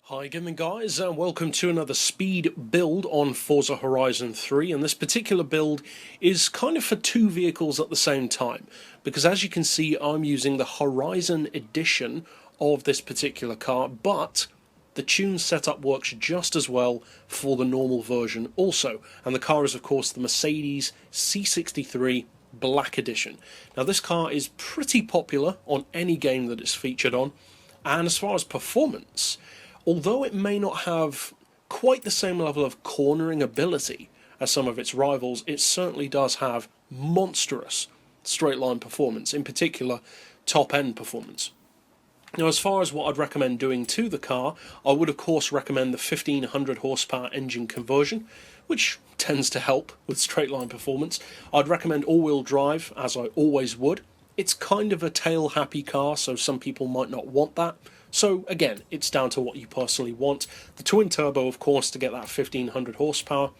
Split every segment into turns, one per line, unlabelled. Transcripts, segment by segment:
Hi again guys, and welcome to another speed build on Forza Horizon 3, and this particular build is kind of for two vehicles at the same time, because as you can see I'm using the Horizon edition of this particular car, but the tune setup works just as well for the normal version also, and the car is of course the Mercedes C63 Black Edition. Now this car is pretty popular on any game that it's featured on, and as far as performance, although it may not have quite the same level of cornering ability as some of its rivals, it certainly does have monstrous straight line performance, in particular top end performance. Now as far as what I'd recommend doing to the car, I would of course recommend the 1500 horsepower engine conversion, which tends to help with straight line performance. I'd recommend all-wheel drive, as I always would. It's kind of a tail happy car, so some people might not want that. So again, it's down to what you personally want. The twin turbo, of course, to get that 1500 horsepower.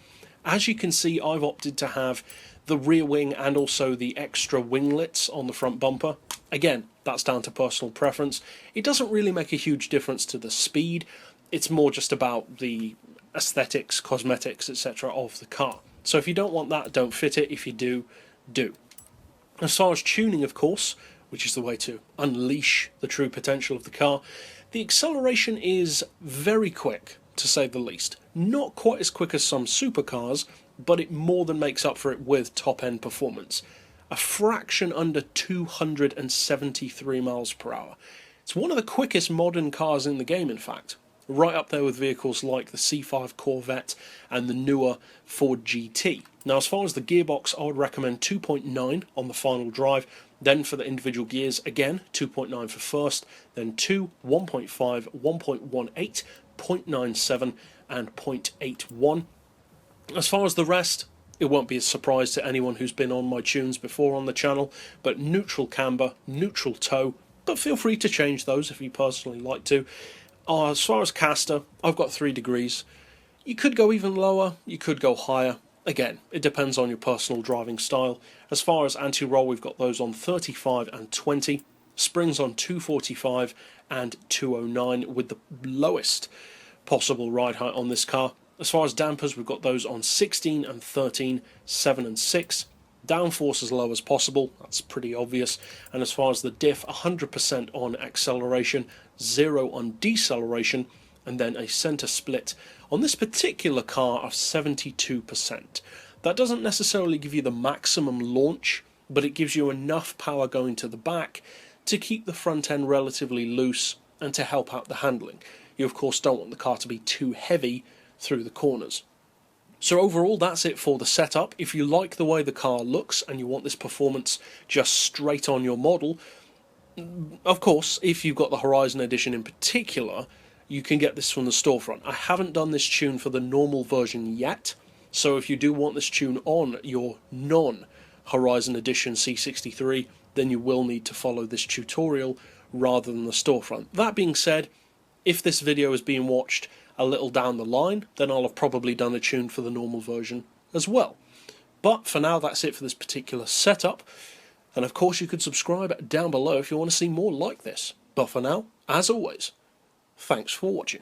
As you can see, I've opted to have the rear wing and also the extra winglets on the front bumper. Again, that's down to personal preference. It doesn't really make a huge difference to the speed. It's more just about the aesthetics, cosmetics, etc. of the car. So if you don't want that, don't fit it. If you do, do. As far as tuning, of course, which is the way to unleash the true potential of the car, the acceleration is very quick, to say the least. Not quite as quick as some supercars, but it more than makes up for it with top-end performance. A fraction under 273 miles per hour. It's one of the quickest modern cars in the game, in fact. Right up there with vehicles like the C5 Corvette and the newer Ford GT. Now as far as the gearbox, I would recommend 2.9 on the final drive. Then for the individual gears, again, 2.9 for first, then 2, 1.5, 1.18, 0.97 and 0.81. As far as the rest, it won't be a surprise to anyone who's been on my tunes before on the channel, but neutral camber, neutral toe, but feel free to change those if you personally like to. As far as caster, I've got 3 degrees. You could go even lower, you could go higher. Again, it depends on your personal driving style. As far as anti-roll, we've got those on 35 and 20. Springs on 245 and 209 with the lowest possible ride height on this car. As far as dampers, we've got those on 16 and 13, 7 and 6. Downforce as low as possible, that's pretty obvious. And as far as the diff, 100% on acceleration, 0 on deceleration, and then a centre split on this particular car of 72%. That doesn't necessarily give you the maximum launch, but it gives you enough power going to the back to keep the front end relatively loose and to help out the handling. You of course don't want the car to be too heavy through the corners. So overall, that's it for the setup. If you like the way the car looks and you want this performance just straight on your model, of course, if you've got the Horizon Edition in particular, you can get this from the storefront. I haven't done this tune for the normal version yet, so if you do want this tune on your non-Horizon Edition C63, then you will need to follow this tutorial rather than the storefront. That being said, if this video is being watched a little down the line, then I'll have probably done a tune for the normal version as well. But for now, that's it for this particular setup. And of course, you could subscribe down below if you want to see more like this. But for now, as always, thanks for watching.